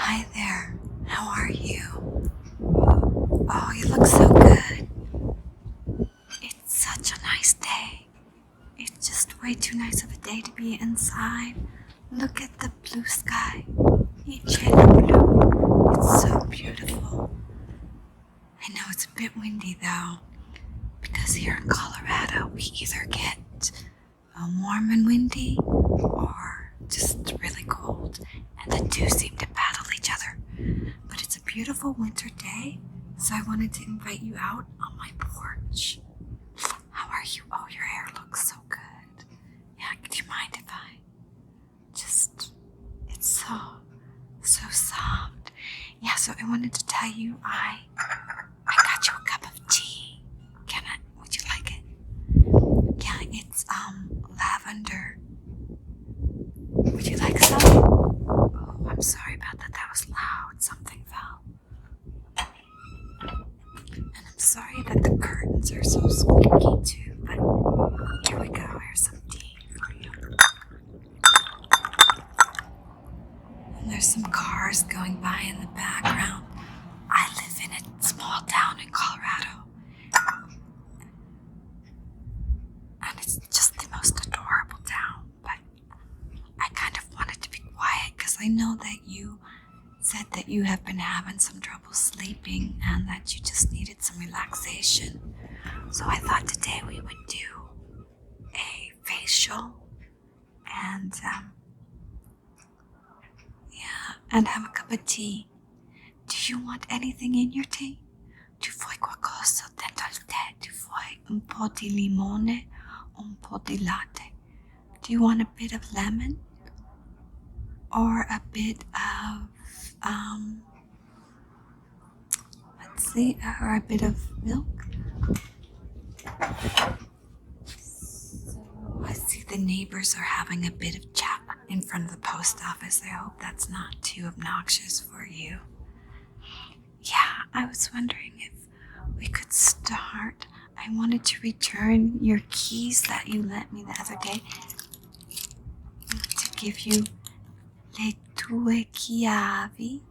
Hi there. How are you? Oh, you look so good. It's such a nice day. It's just way too nice of a day to be inside. Look at the blue sky. It's blue. It's so beautiful. I know it's a bit windy though, because here in Colorado we either get warm and windy or just really cold, and the two seem to battle each other. But it's a beautiful winter day, so I wanted to invite you out on my porch. How are you? Oh, your hair looks so good. Yeah, do you mind if I it's so soft. Yeah, so I wanted to tell you I got you a cup of tea. Would you like it? Yeah, it's lavender. Would you like some? Oh, I'm sorry about that. That was loud. Something fell. And I'm sorry that the curtains are so squeaky too, but here we go. Here's some tea for you. And there's some cars going by in the background. I live in a small town in Colorado, and it's just the most adorable town, but I kind of wanted to be quiet because I know that you said that you have been having some trouble sleeping and that you just needed some relaxation. So I thought today we would do a facial and and have a cup of tea. Do you want anything in your tea? Tu vuoi qualcosa dentro il tè? Tu vuoi un po' di limone, un po' di latte? Do you want a bit of lemon or a bit of or a bit of milk? I see the neighbors are having a bit of chat in front of the post office. I hope that's not too obnoxious for you. Yeah, I was wondering if we could start. I wanted to return your keys that you lent me the other day to give you le tue chiavi.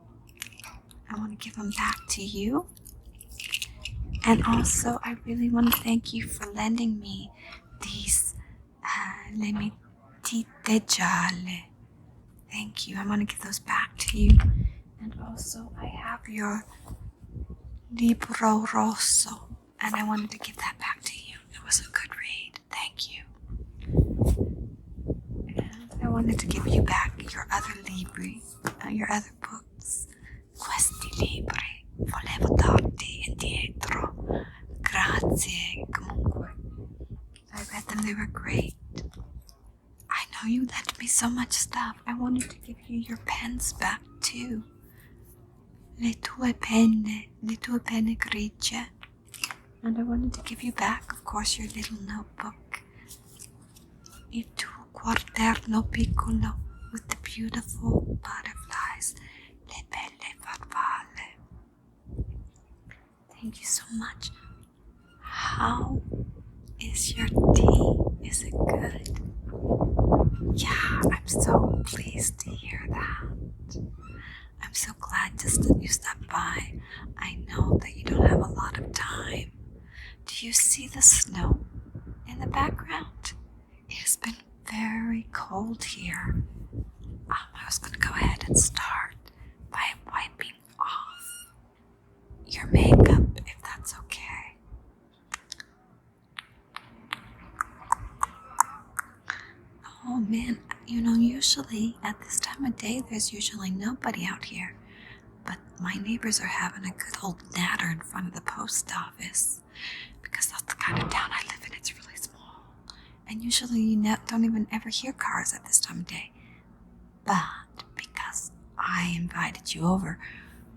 I want to give them back to you. And also, I really want to thank you for lending me these le matite gialle. Thank you. I want to give those back to you. And also, I have your libro rosso, and I wanted to give that back to you. It was a good read. Thank you. And I wanted to give you back your other libri, your other books. Questi libri volevo darti indietro. Grazie. Comunque, I read them. They were great. I know you lent me so much stuff. I wanted to give you your pens back too. Le tue penne grigie. And I wanted to give you back, of course, your little notebook. Il tuo quaderno piccolo with the beautiful butterflies. Le belle farfalle. Thank you so much. How is your tea? Is it good? Yeah, I'm so pleased to hear that. I'm so glad just that you stopped by. I know that you don't have a lot of time. Do you see the snow in the background? It has been very cold here. I was going to go ahead and start by wiping off your makeup, if that's okay. Oh man, usually at this time of day, there's usually nobody out here. But my neighbors are having a good old natter in front of the post office because that's the kind of town I live in. It's really small. And usually you don't even ever hear cars at this time of day. But because I invited you over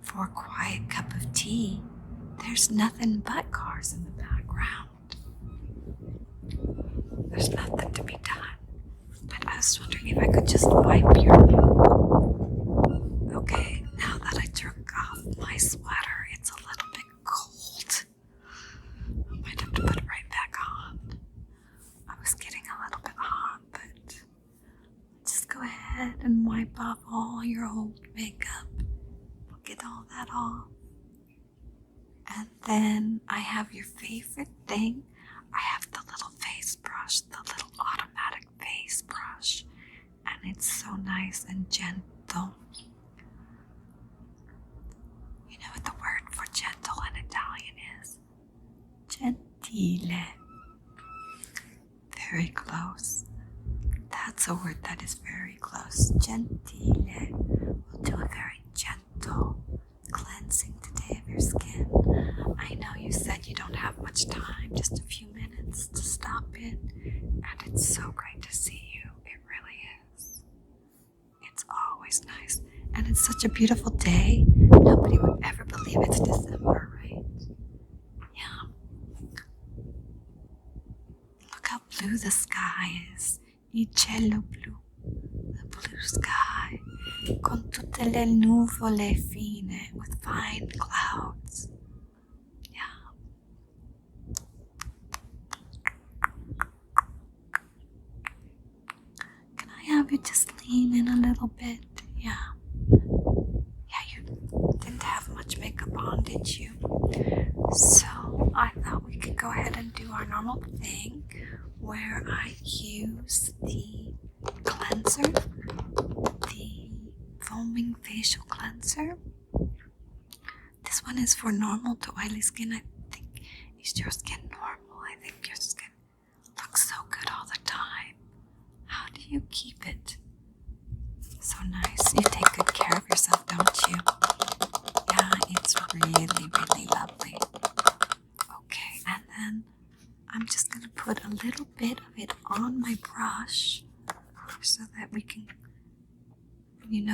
for a quiet cup of tea, there's nothing but cars in the background. There's nothing to be done. But I was wondering if I could just wipe your... Okay, now that I took off my sweater, it's a little bit cold. I might have to put it right back on. I was getting a little bit hot, but just go ahead and wipe off all your old makeup. all that off. And then I have your favorite thing. I have the little face brush, the little automatic face brush. And it's so nice and gentle. You know what the word for gentle in Italian is? Gentile. Very close. That's a word that is very close. Gentile. We'll do a very gentle cleansing today of your skin. I know you said you don't have much time, just a few minutes to stop in, and it's so great to see you. It really is. It's always nice, and it's such a beautiful day. Nobody would ever believe it's December, right? Yeah. Look how blue the sky is. Il cielo blu. The blue sky. Con tutte le nuvole fine. With fine clouds. Yeah. Can I have you just lean in a little bit? Yeah. Yeah, you didn't have much makeup on, did you? So I thought we could go ahead and do our normal thing where I use the cleanser, the foaming facial cleanser. This one is for normal to oily skin. I think, is your skin normal? I think your skin looks so good all the time. How do you keep it so nice? You take good care of yourself, don't you? Yeah, it's really, really lovely. Okay, and then I'm just going to put a little bit of it on my brush so that we can,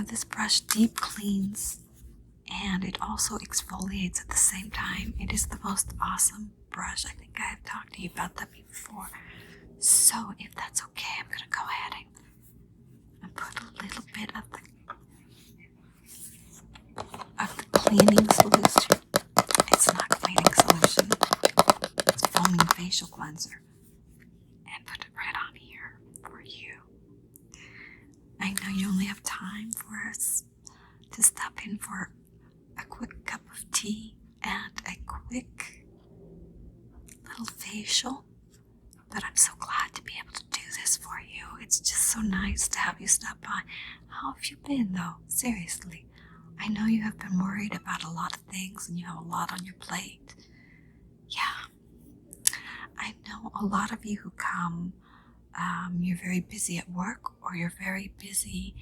this brush deep cleans and it also exfoliates at the same time. It is the most awesome brush. I think I have talked to you about that before. So if that's okay, I'm going to go ahead and put a little bit of the cleaning solution. It's not cleaning solution. It's foaming facial cleanser. And put it right on here for you. I know you only have time for us to stop in for a quick cup of tea and a quick little facial, but I'm so glad to be able to do this for you. It's just so nice to have you stop by. How have you been though? Seriously. I know you have been worried about a lot of things and you have a lot on your plate. Yeah. I know a lot of you who come, you're very busy at work or you're very busy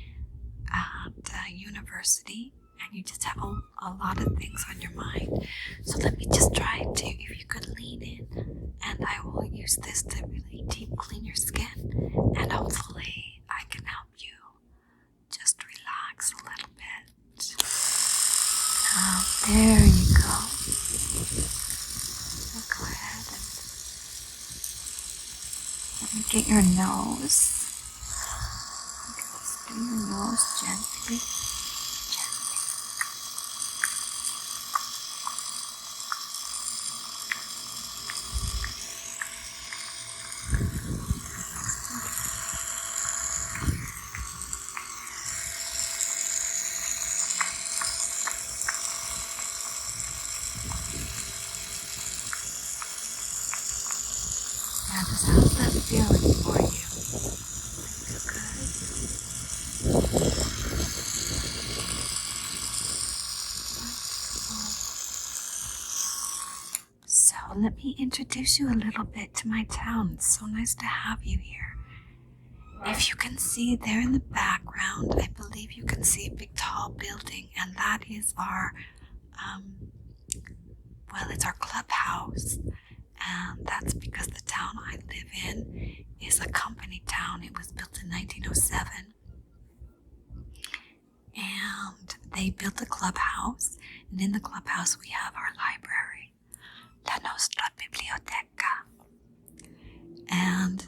at university and you just have a lot of things on your mind. So let me just try to, if you could lean in, and I will use this to really deep clean your skin, and hopefully I can help you just relax a little bit. There you go. I'll go ahead and let me get your nose. Just do your nose gently. Now, how's that feeling for you? Feel good? So let me introduce you a little bit to my town. It's so nice to have you here. If you can see there in the background, I believe you can see a big tall building, and that is our, it's our clubhouse. And that's because the town I live in is a company town. It was built in 1907. And they built a clubhouse, and in the clubhouse we have our library, La Nostra Biblioteca. And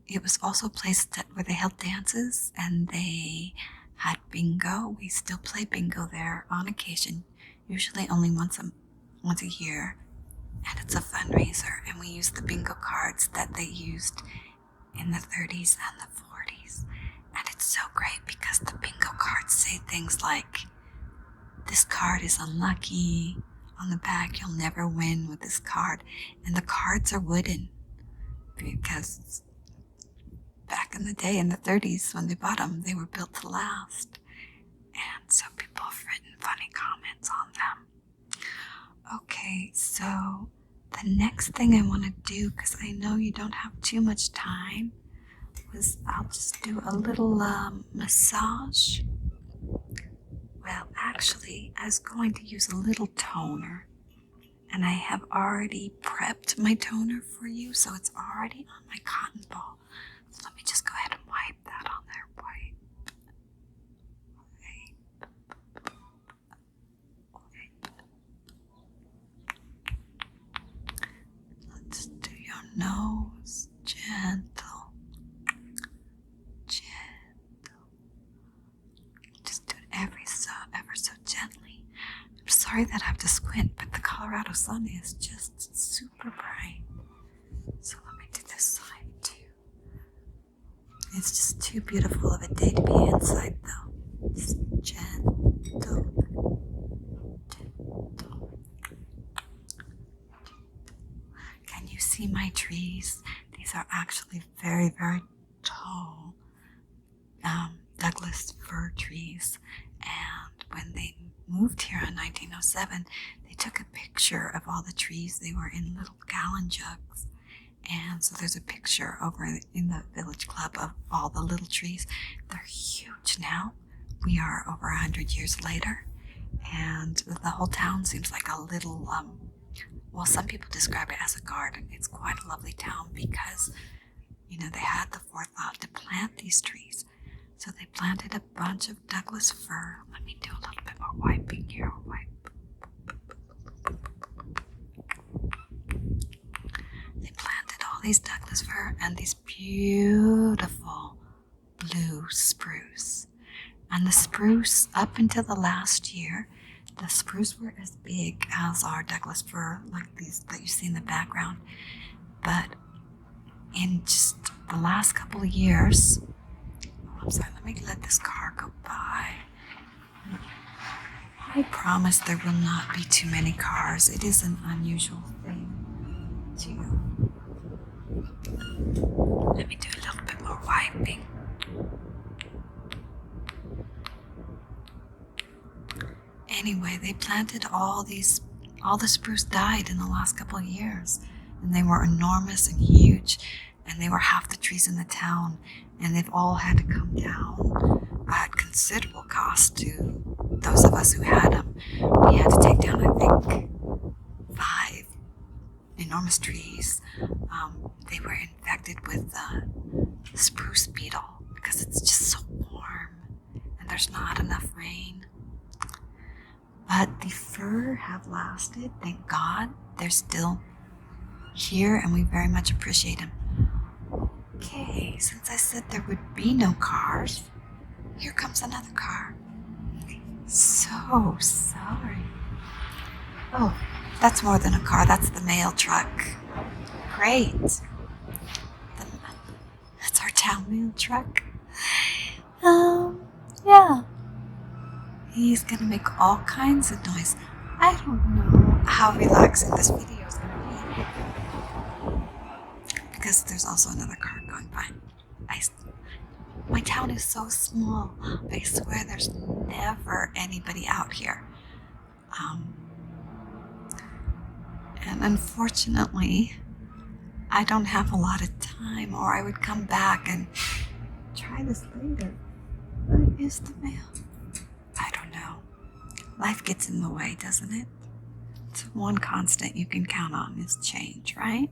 it was also a place where they held dances and they had bingo. We still play bingo there on occasion, usually only once a year. And it's a fundraiser, and we use the bingo cards that they used in the 30s and the 40s. And it's so great because the bingo cards say things like, this card is unlucky. On the back, you'll never win with this card. And the cards are wooden because back in the day, in the 30s, when they bought them, they were built to last. And so people have written funny comments on them. Okay, so the next thing I want to do, because I know you don't have too much time, was I'll just do a little massage. Well, actually, I was going to use a little toner, and I have already prepped my toner for you, so it's already on my cotton ball. So let me just go ahead and wipe that on there. Let's do your nose, gentle. Just do it ever so gently. I'm sorry that I have to squint, but the Colorado sun is just super bright. So let me do this side too. It's just too beautiful of a day to be inside though. Just gentle. Can you see my trees? These are actually very, very tall Douglas fir trees. And when they moved here in 1907, they took a picture of all the trees. They were in little gallon jugs. And so there's a picture over in the village club of all the little trees. They're huge now. We are over 100 years later. And the whole town seems like a little, well, some people describe it as a garden. It's quite a lovely town because, they had the forethought to plant these trees. So they planted a bunch of Douglas fir. Let me do a little bit more wiping here. They planted all these Douglas fir and these beautiful blue spruce. And the spruce, up until the last year, the spruce were as big as our Douglas fir, like these that you see in the background. But in just the last couple of years, I'm sorry, let me let this car go by. I promise there will not be too many cars. It is an unusual thing to. Let me do a little bit more wiping. Anyway, they planted all the spruce died in the last couple of years. And they were enormous and huge. And they were half the trees in the town. And they've all had to come down at considerable cost to those of us who had them. We had to take down, I think, 5 enormous trees. They were infected with the spruce beetle because it's just so warm and there's not enough rain. But the fir have lasted, thank God. They're still here and we very much appreciate them. Okay, since I said there would be no cars, here comes another car. So sorry. Oh, that's more than a car, that's the mail truck. Great. That's our town mail truck. Yeah. He's gonna make all kinds of noise. I don't know how relaxing this video is gonna be. Because there's also another car going by. My town is so small. I swear there's never anybody out here. And unfortunately, I don't have a lot of time, or I would come back and try this later. But is the mail? I don't know. Life gets in the way, doesn't it? It's one constant you can count on is change, right?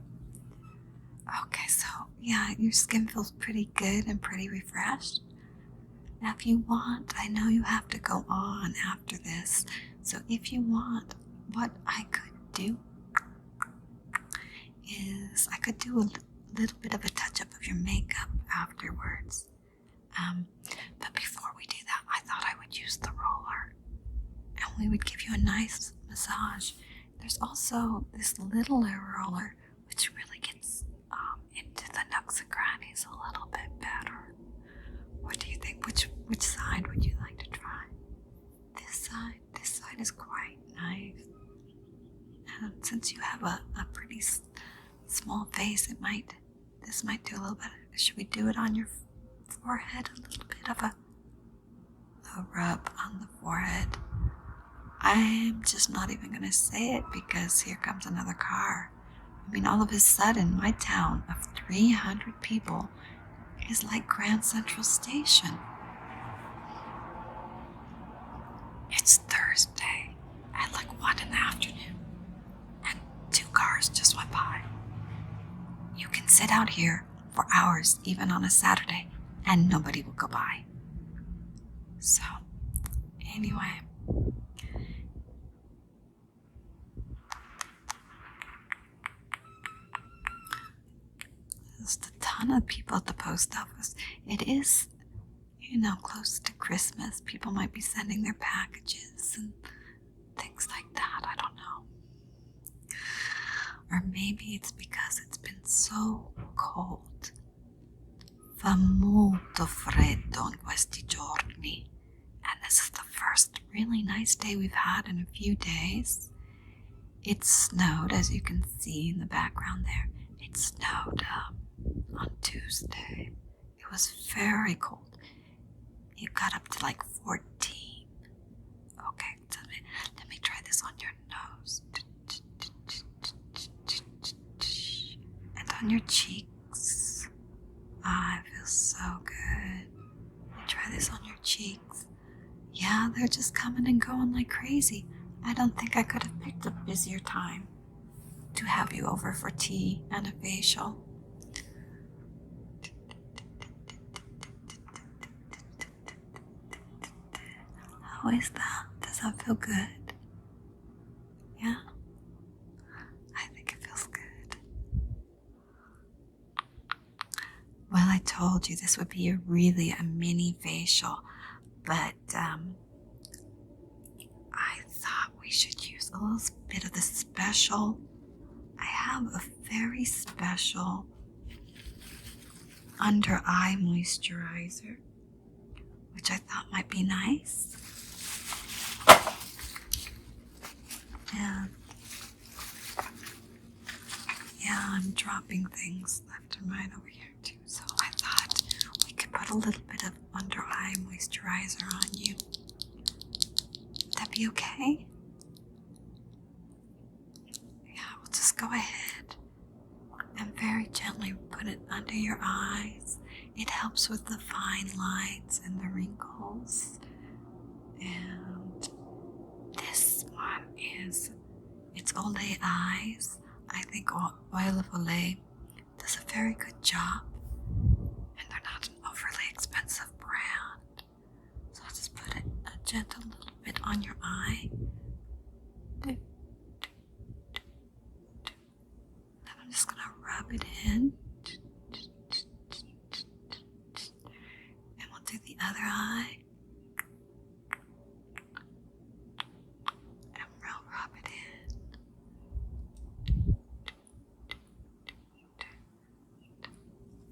Okay, so yeah, your skin feels pretty good and pretty refreshed. Now if you want, I know you have to go on after this, so if you want, what I could do is I could do a little bit of a touch-up of your makeup afterwards. But before we do that, I thought I would use the roller and we would give you a nice massage. There's also this littler roller which really gets into the nooks and crannies a little bit better. What do you think? Which side would you like to try? This side, That is quite nice. And since you have a pretty small face, this might do a little bit. Should we do it on your forehead? A little bit of a rub on the forehead. I'm just not even going to say it because here comes another car. I mean, all of a sudden, my town of 300 people is like Grand Central Station. It's Thursday at like 1 in the afternoon, and 2 cars just went by. You can sit out here for hours, even on a Saturday, and nobody will go by. So, anyway. There's a ton of people at the post office. It is, close to Christmas. People might be sending their packages and things like that. I don't know. Or maybe it's because it's been so cold. Fa molto freddo in questi giorni. And this is the first really nice day we've had in a few days. It snowed, as you can see in the background there. It snowed on Tuesday. It was very cold. It got up to like 14. Okay, let me try this on your nose. And on your cheeks. Ah, it feels so good. Try this on your cheeks. Yeah, they're just coming and going like crazy. I don't think I could have picked a busier time to have you over for tea and a facial. How is that? Does that feel good? Yeah? I think it feels good. Well, I told you this would be a mini facial, but I thought we should use a little bit of the special. I have a very special under eye moisturizer, which I thought might be nice. And yeah, I'm dropping things left and right over here too, so I thought we could put a little bit of under eye moisturizer on you. Would that be okay? Yeah, we'll just go ahead and very gently put it under your eyes. It helps with the fine lines and the wrinkles. And this one it's Olay Eyes. I think Oil of Olay does a very good job. And they're not an overly expensive brand. So I'll just put a gentle little bit on your eye. Then I'm just going to rub it in. And we'll do the other eye. And we'll rub it in.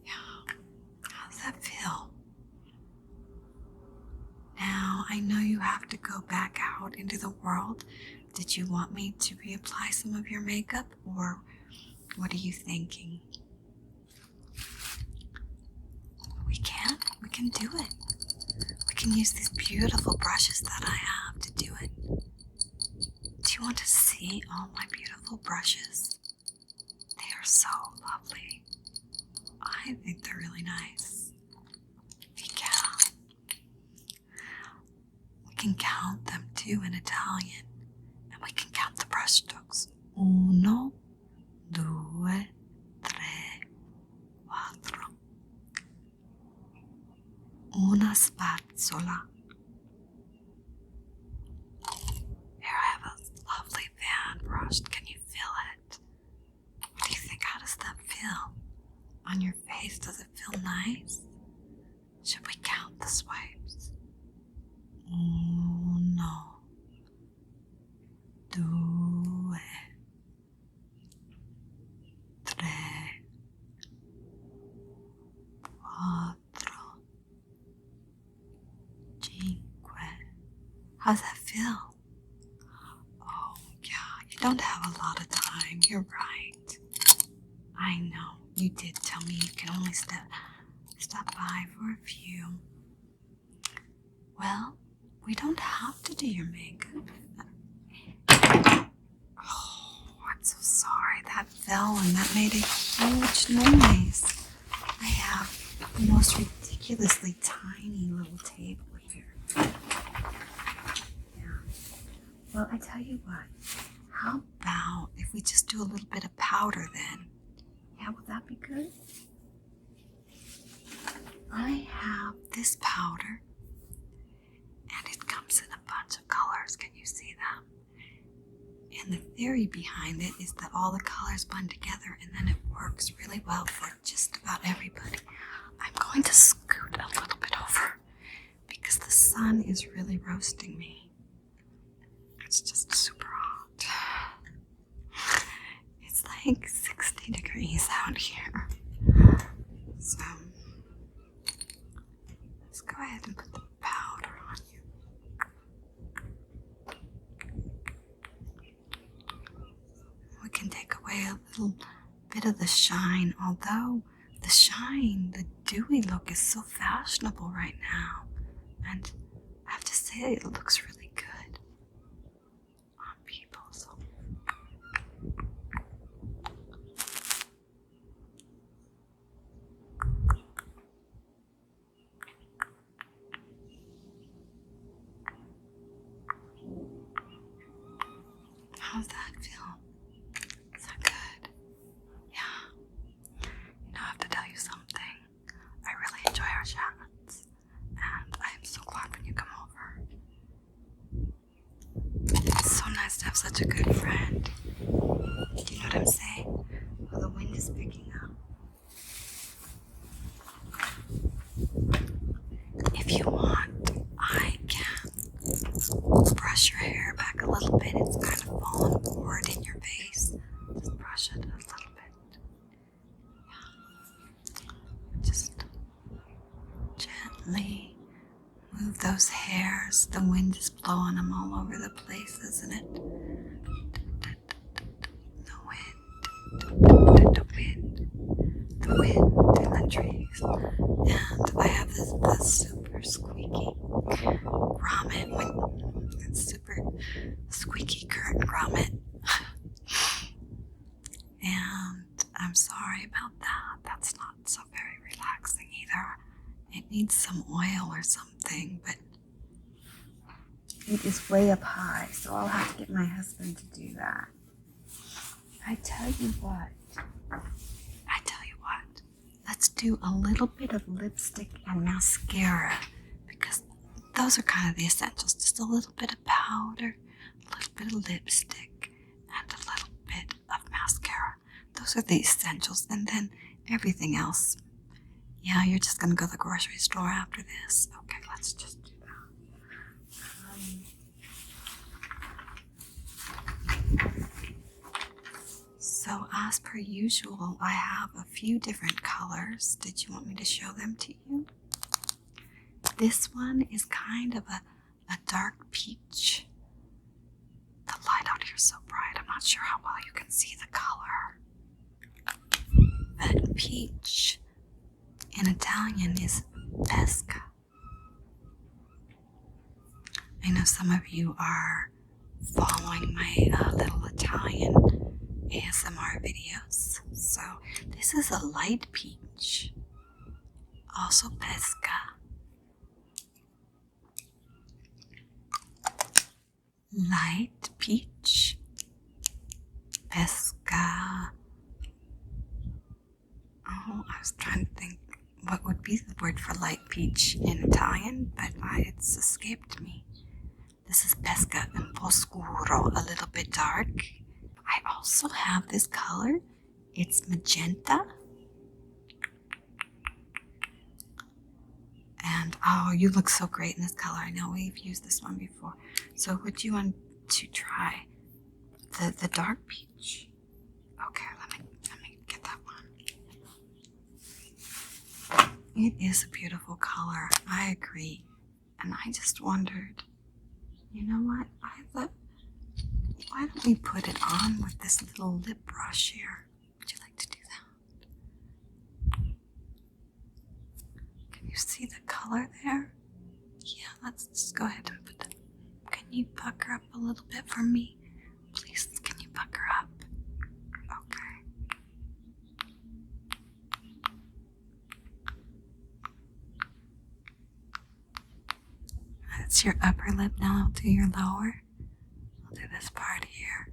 Yeah. How's that feel? Now, I know you have to go back out into the world. Did you want me to reapply some of your makeup, or what are you thinking? We can do it. We can use these beautiful brushes that I have to do it. Do you want to see all my beautiful brushes? They are so lovely. I think they're really nice. Yeah. We can count them too in Italian. And we can count the brush strokes. 1, 2, 3, 4. Una spazzola. Here I have a lovely fan brush. Can you feel it? What do you think? How does that feel? On your face, does it feel nice? Should we count the swipes? 1, 2, 3, 4, 5. How's that feel? You don't have a lot of time. You're right. I know. You did tell me you can only stop by for a few. Well, we don't have to do your makeup. Oh, I'm so sorry. That fell and that made a huge noise. I have the most ridiculously tiny little table here. Yeah. Well, I tell you what. How about if we just do a little bit of powder then? Yeah, would that be good? I have this powder, and it comes in a bunch of colors. Can you see that? And the theory behind it is that all the colors blend together, and then it works really well for just about everybody. I'm going to scoot a little bit over because the sun is really roasting me. It's just super hot. It's like 60 degrees out here. So let's go ahead and put the powder on you. We can take away a little bit of the shine, although the dewy look is so fashionable right now. And I have to say, it looks really good on people. So how's that feel? Is that good? Yeah. I have to tell you something. I really enjoy our chats, and I am so glad when you come over. It's so nice to have such a good friend. Do you know what I'm saying? Well, the wind is picking up. If you want, I can brush your hair back a little bit. It's kind of fallen forward in your face. Just brush it a little bit. Yeah. Just gently move those hairs. The wind is blowing them all over the place, isn't it? The wind in the trees. And I have this super squeaky grommet. It's super squeaky curtain grommet. And I'm sorry about that. That's not so very relaxing either. It needs some oil or something, but it is way up high, so I'll have to get my husband to do that. I tell you what, let's do a little bit of lipstick and mascara, because those are kind of the essentials. Just a little bit of powder, a little bit of lipstick, and a little bit of mascara. Those are the essentials, and then everything else. Yeah, you're just gonna go to the grocery store after this. Okay, let's just do that. So as per usual, I have a few different colors. Did you want me to show them to you? This one is kind of a dark peach. The light out here is so bright, I'm not sure how well you can see the color. But peach in Italian is pesca. I know some of you are following my little Italian ASMR videos. So this is a light peach, also pesca. Light peach, pesca. Oh, I was trying to think what would be the word for light peach in Italian, but it's escaped me. This is pesca, un po' scuro, a little bit dark. I also have this color. It's magenta. And oh, you look so great in this color. I know we've used this one before. So would you want to try the dark peach? Okay, let me get that one. It is a beautiful color. I agree. And I just wondered, you know what? I thought why don't we put it on with this little lip brush here? Would you like to do that? Can you see the color there? Yeah, let's just go ahead and put that. Can you pucker up a little bit for me? Please, can you pucker up? Okay. That's your upper lip. Now I'll do your lower. I'll do this part here.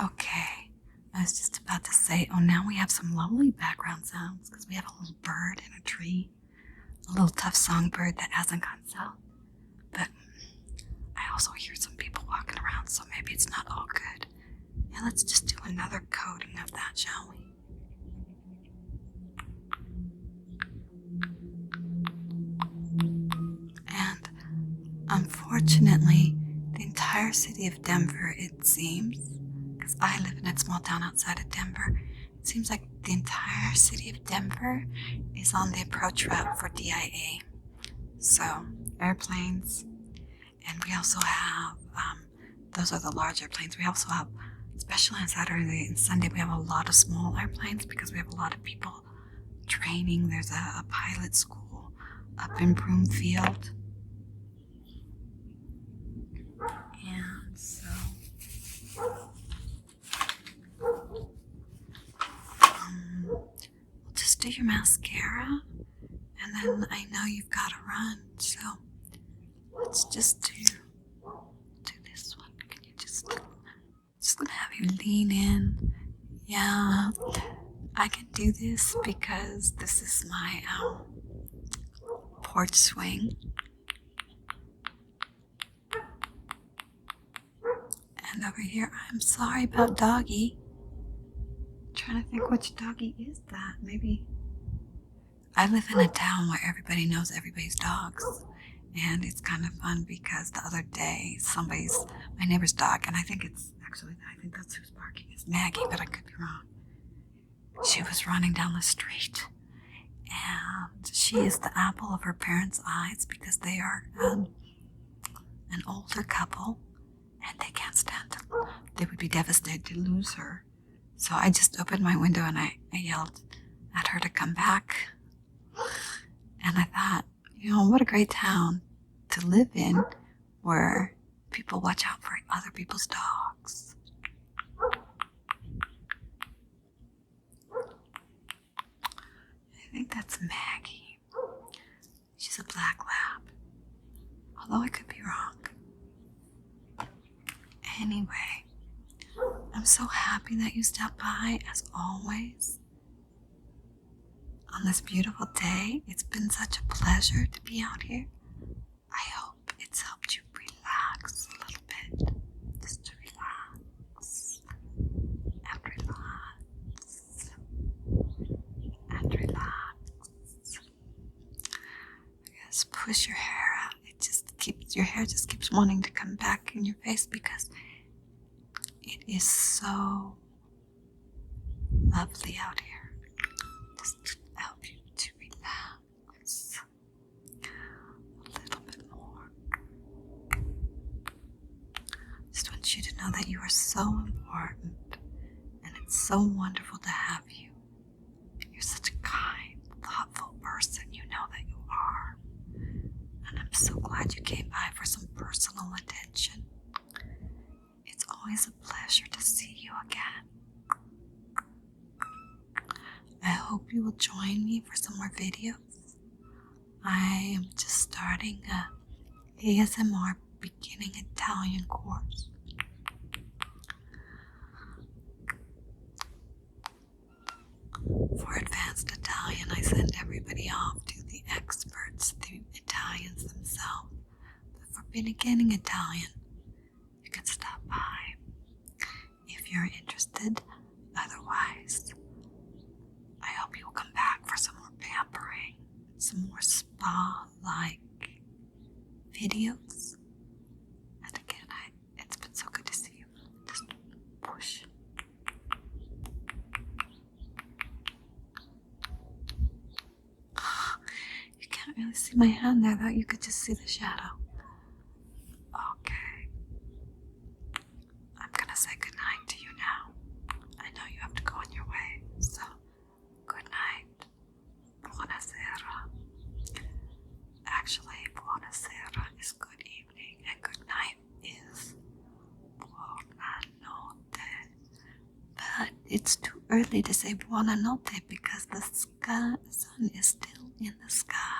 Okay, I was just about to say, oh, now we have some lovely background sounds because we have a little bird in a tree, a little tough songbird that hasn't gone south. But I also hear some people walking around, so maybe it's not all good. And let's just do another coating of that, shall we? And unfortunately, the entire city of Denver, it seems, because I live in a small town outside of Denver, it seems like the entire city of Denver is on the approach route for DIA. So, airplanes, and we also have, those are the large airplanes. We also have, especially on Saturday and Sunday, we have a lot of small airplanes because we have a lot of people training. There's a pilot school up in Broomfield. And so we'll just do your mascara, and then I know you've got to run, so let's just do this one. Can you just gonna have you lean in. Yeah, I can do this because this is my porch swing. And over here, I'm sorry about Doggy. I'm trying to think which doggy is that. Maybe I live in a town where everybody knows everybody's dogs. And it's kind of fun because the other day, my neighbor's dog, and I think that's who's barking. It's Maggie, but I could be wrong. She was running down the street. And she is the apple of her parents' eyes because they are an older couple. And they can't stand it. They would be devastated to lose her. So I just opened my window and I yelled at her to come back. And I thought, what a great town to live in where people watch out for other people's dogs. I think that's Maggie. She's a black lab. Although I could be wrong. Anyway, I'm so happy that you stopped by, as always. On this beautiful day, it's been such a pleasure to be out here. I hope it's helped you relax a little bit. Just to relax. And relax. And relax. Just push your hair out. Your hair just keeps wanting to come back in your face because it is so lovely out here. Just to help you to relax a little bit more. Just want you to know that you are so important and it's so wonderful to have you. You're such a kind, thoughtful person. You know that you are. And I'm so glad you came by for some personal attention. It's always a pleasure to see you again. I hope you will join me for some more videos. I am just starting a ASMR beginning Italian course. For advanced Italian, I send everybody off to the experts, the Italians themselves. But for beginning Italian, you can stop by if you're interested. Otherwise, I hope you will come back for some more pampering, some more spa-like videos. And again, it's been so good to see you. Just push. really see my hand there, though. You could just see the shadow. Okay. I'm gonna say goodnight to you now. I know you have to go on your way, so good night. Buonasera. Actually, buonasera is good evening, and good night is buonanotte. But it's too early to say buonanotte because the sun is still in the sky.